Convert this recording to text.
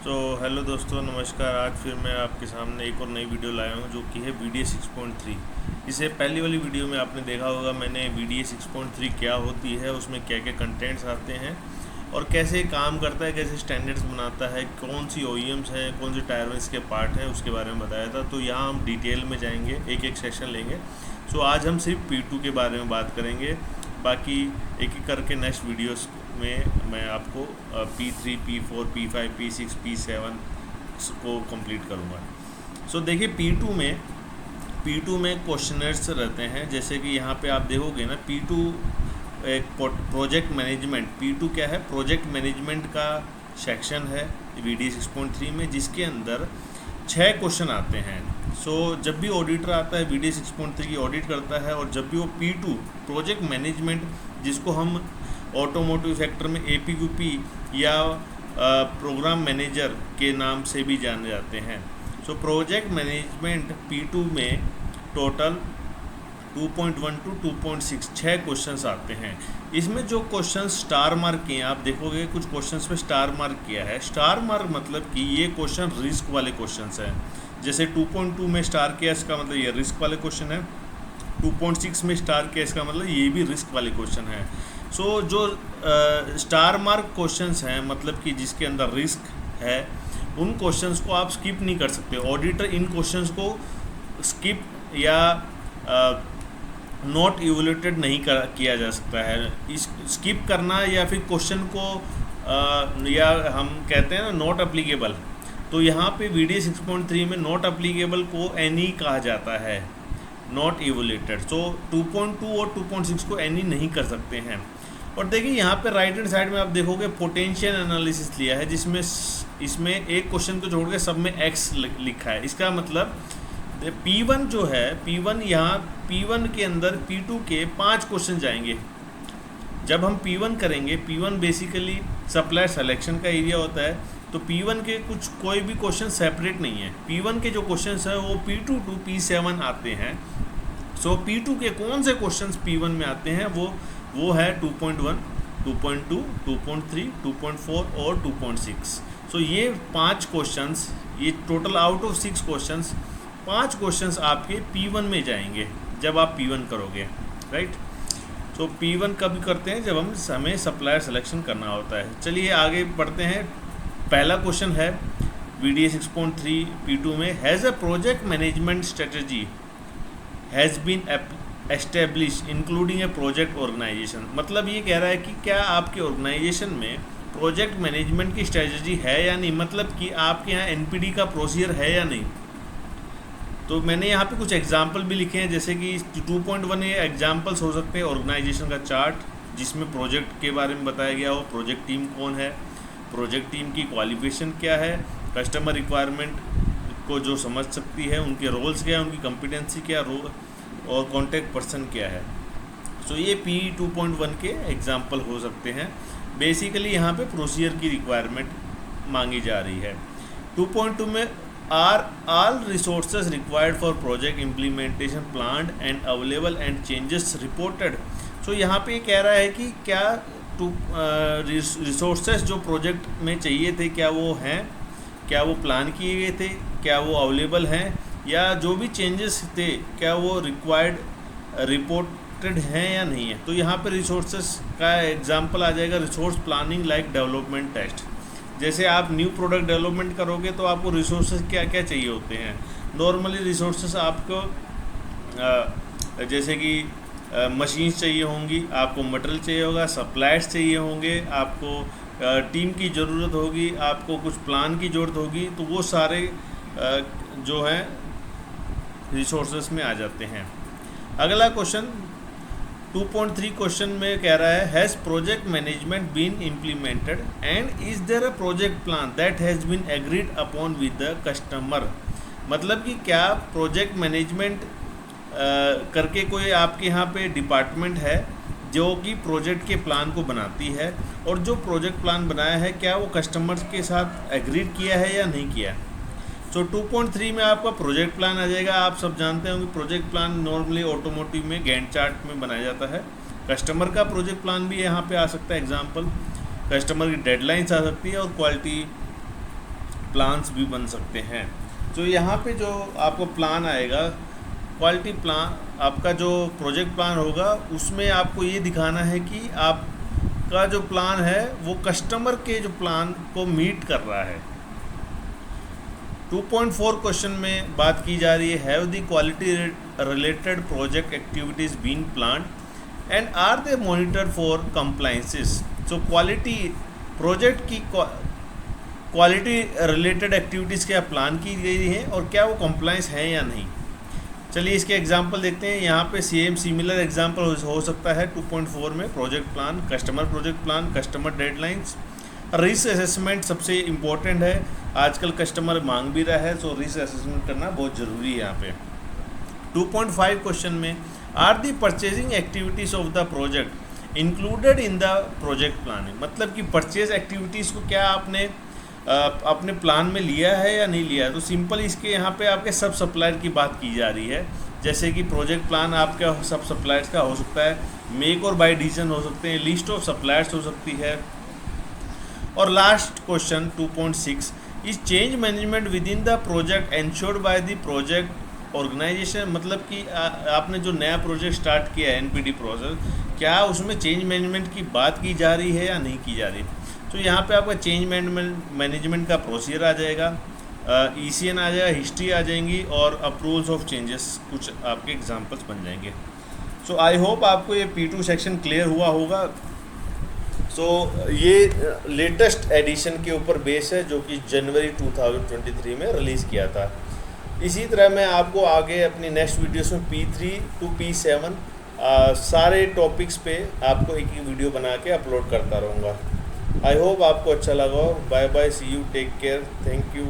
तो हेलो दोस्तों, नमस्कार। आज फिर मैं आपके सामने एक और नई वीडियो लाया हूँ जो कि है VDA 6.3। इसे पहली वाली वीडियो में आपने देखा होगा, मैंने VDA 6.3 क्या होती है, उसमें क्या क्या कंटेंट्स आते हैं और कैसे काम करता है, कैसे स्टैंडर्ड्स बनाता है, कौन सी OEMs हैं, कौन से टायर के पार्ट हैं, उसके बारे में बताया था। तो यहाँ हम डिटेल में जाएंगे, एक एक सेक्शन लेंगे। सो आज हम सिर्फ P2 के बारे में बात करेंगे। बाकी एक एक करके नेक्स्ट वीडियोस में मैं आपको P3, P4, P5, P6, P7 को कंप्लीट करूँगा। सो देखिए, P2 में क्वेश्चनर्स रहते हैं। जैसे कि यहाँ पे आप देखोगे ना, P2 एक प्रोजेक्ट मैनेजमेंट। P2 क्या है? प्रोजेक्ट मैनेजमेंट का सेक्शन है VDA 6.3 में, जिसके अंदर 6 क्वेश्चन आते हैं। जब भी ऑडिटर आता है VDA 6.3 की ऑडिट करता है, और जब भी वो P2 प्रोजेक्ट मैनेजमेंट, जिसको हम ऑटोमोटिव सेक्टर में APQP या प्रोग्राम मैनेजर के नाम से भी जाने जाते हैं। प्रोजेक्ट मैनेजमेंट P2 में टोटल 2.1 to 2.6 6 क्वेश्चंस आते हैं। इसमें जो क्वेश्चंस स्टार मार्क किए हैं, आप देखोगे कुछ क्वेश्चंस पे स्टार मार्क किया है। स्टार मार्क मतलब कि ये क्वेश्चन रिस्क वाले क्वेश्चंस हैं। जैसे 2.2 में स्टार किया, इसका मतलब ये रिस्क वाले क्वेश्चन है। 2.6 में स्टार किया, इसका मतलब ये भी रिस्क वाले क्वेश्चन है। जो स्टार मार्क क्वेश्चंस हैं, मतलब कि जिसके अंदर रिस्क है, उन क्वेश्चंस को आप स्किप नहीं कर सकते। ऑडिटर इन क्वेश्चंस को स्किप या नॉट इवैल्यूएटेड नहीं किया जा सकता है। इस स्किप करना या फिर क्वेश्चन को या हम कहते हैं ना नॉट अप्लीकेबल, तो यहाँ पे VDA 6.3 में नॉट अप्लीकेबल को एनी कहा जाता है, नॉट इवैल्यूएटेड। 2.2 और 2.6 को एनी नहीं कर सकते हैं। और देखिए यहाँ पे राइट हैंड साइड में आप देखोगे पोटेंशियल एनालिसिस लिया है, जिसमें इसमें एक क्वेश्चन को छोड़ के सब में X लिखा है। इसका मतलब P1 जो है, P1 यहाँ P1 के अंदर P2 के 5 क्वेश्चन जाएंगे। जब हम P1 करेंगे, P1 बेसिकली सप्लायर सिलेक्शन का एरिया होता है, तो P1 के कोई भी क्वेश्चन सेपरेट नहीं है। P1 के जो क्वेश्चन है वो P2 to P7 आते हैं। P2 के कौन से क्वेश्चंस P1 में आते हैं, वो है 2.1, 2.2, 2.3, 2.4 और 2.6। ये 5 क्वेश्चंस, ये total out of 6 questions, 5 questions आपके P1 में जाएंगे जब आप P1 करोगे, राइट। P1 कब करते हैं? जब हमें सप्लायर सिलेक्शन करना होता है। चलिए आगे बढ़ते हैं। पहला क्वेश्चन है VDA 6.3 P2 में, has a project management strategy has been establish including a project organisation. मतलब ये कह रहा है कि क्या आपके ऑर्गेनाइजेशन में प्रोजेक्ट मैनेजमेंट की स्ट्रेटजी है या नहीं, मतलब कि आपके यहाँ NPD का प्रोसीजर है या नहीं। तो मैंने यहाँ पे कुछ एग्जाम्पल भी लिखे हैं, जैसे कि 2.1 एग्जाम्पल्स हो सकते हैं। ऑर्गेनाइजेशन का चार्ट, जिसमें प्रोजेक्ट के बारे में बताया गया हो, प्रोजेक्ट टीम कौन है, प्रोजेक्ट टीम की क्वालिफिकेशन क्या है, कस्टमर रिक्वायरमेंट को जो समझ सकती है, उनके रोल्स क्या है, उनकी कॉम्पिटेंसी क्या, रोल और कॉन्टैक्ट पर्सन क्या है। ये P2.1 के एग्जाम्पल हो सकते हैं। बेसिकली यहाँ पे प्रोसीजर की रिक्वायरमेंट मांगी जा रही है। 2.2 में are all resources required for project implementation plan and available and changes reported. यहाँ पे कह रहा है कि क्या रिसोर्सेज जो प्रोजेक्ट में चाहिए थे, क्या वो हैं, क्या वो प्लान किए गए थे, क्या वो अवेलेबल हैं, या जो भी चेंजेस थे क्या वो रिक्वायर्ड रिपोर्टेड हैं या नहीं है। तो यहाँ पे रिसोर्सेज का एग्जांपल आ जाएगा, resource planning like development test. जैसे आप न्यू प्रोडक्ट डेवलपमेंट करोगे तो आपको रिसोर्सेज क्या क्या चाहिए होते हैं। नॉर्मली रिसोर्सेज आपको जैसे कि मशीन्स चाहिए होंगी, आपको मटेरियल चाहिए होगा, सप्लायर्स चाहिए होंगे, आपको टीम की ज़रूरत होगी, आपको कुछ प्लान की ज़रूरत होगी। तो वो सारे जो हैं रिसोर्सेज में आ जाते हैं। अगला क्वेश्चन 2.3 क्वेश्चन में कह रहा है, has project management been implemented and is there a project plan that has been agreed upon with the customer. मतलब कि क्या प्रोजेक्ट मैनेजमेंट करके कोई आपके यहाँ पे डिपार्टमेंट है जो कि प्रोजेक्ट के प्लान को बनाती है, और जो प्रोजेक्ट प्लान बनाया है क्या वो कस्टमर्स के साथ एग्रीड किया है या नहीं किया। 2.3 में आपका प्रोजेक्ट प्लान आ जाएगा। आप सब जानते होंगे प्रोजेक्ट प्लान नॉर्मली ऑटोमोटिव में गैंट चार्ट में बनाया जाता है। कस्टमर का प्रोजेक्ट प्लान भी यहाँ पे आ सकता है। एग्जांपल, कस्टमर की डेडलाइंस आ सकती है और क्वालिटी प्लान्स भी बन सकते हैं। तो यहाँ पे जो आपको प्लान आएगा, क्वालिटी प्लान, आपका जो प्रोजेक्ट प्लान होगा उसमें आपको ये दिखाना है कि आपका जो प्लान है वो कस्टमर के जो प्लान को मीट कर रहा है। 2.4 क्वेश्चन में बात की जा रही है, have the quality related project activities been plan and are they monitor for compliances. तो क्वालिटी प्रोजेक्ट की क्वालिटी रिलेटेड एक्टिविटीज़ क्या प्लान की गई हैं और क्या वो कंप्लाइंस हैं या नहीं। चलिए इसके एग्जांपल देखते हैं। यहाँ पे सेम सिमिलर एग्जांपल हो सकता है 2.4 में, project plan, customer project plan, customer deadlines, risk assessment सबसे इम्पोर्टेंट है, आजकल कस्टमर मांग भी रहा है, सो रिस्क असेसमेंट करना बहुत ज़रूरी है यहाँ पे। 2.5 क्वेश्चन में, are the purchasing activities of the project included in the project planning. मतलब कि परचेज एक्टिविटीज़ को क्या आपने अपने प्लान में लिया है या नहीं लिया है। तो सिंपल इसके यहाँ पे आपके सब सप्लायर की बात की जा रही है, जैसे कि प्रोजेक्ट प्लान आपका सब सप्लायर्स का हो सकता है, मेक और बाय डिसीजन हो सकते हैं, लिस्ट ऑफ सप्लायर्स हो सकती है। और last question 2.6, is change management within the project ensured by the project organisation. मतलब कि आपने जो नया प्रोजेक्ट स्टार्ट किया है NPD प्रोसेस, क्या उसमें चेंज मैनेजमेंट की बात की जा रही है या नहीं की जा रही। तो यहाँ पे आपका चेंज मैनेजमेंट का प्रोसीजर आ जाएगा, ECN आ जाएगा, हिस्ट्री आ जाएंगी और अप्रूवल्स ऑफ चेंजेस कुछ आपके एग्जांपल्स बन जाएंगे। सो आई होप आपको ये P2 सेक्शन क्लियर हुआ होगा। सो ये लेटेस्ट एडिशन के ऊपर बेस है जो कि जनवरी 2023 में रिलीज़ किया था। इसी तरह मैं आपको आगे अपनी नेक्स्ट वीडियोस में P3 to P7 सारे टॉपिक्स पे आपको एक वीडियो बना के अपलोड करता रहूँगा। आई होप आपको अच्छा लगा। Bye bye, see you, take care, thank you.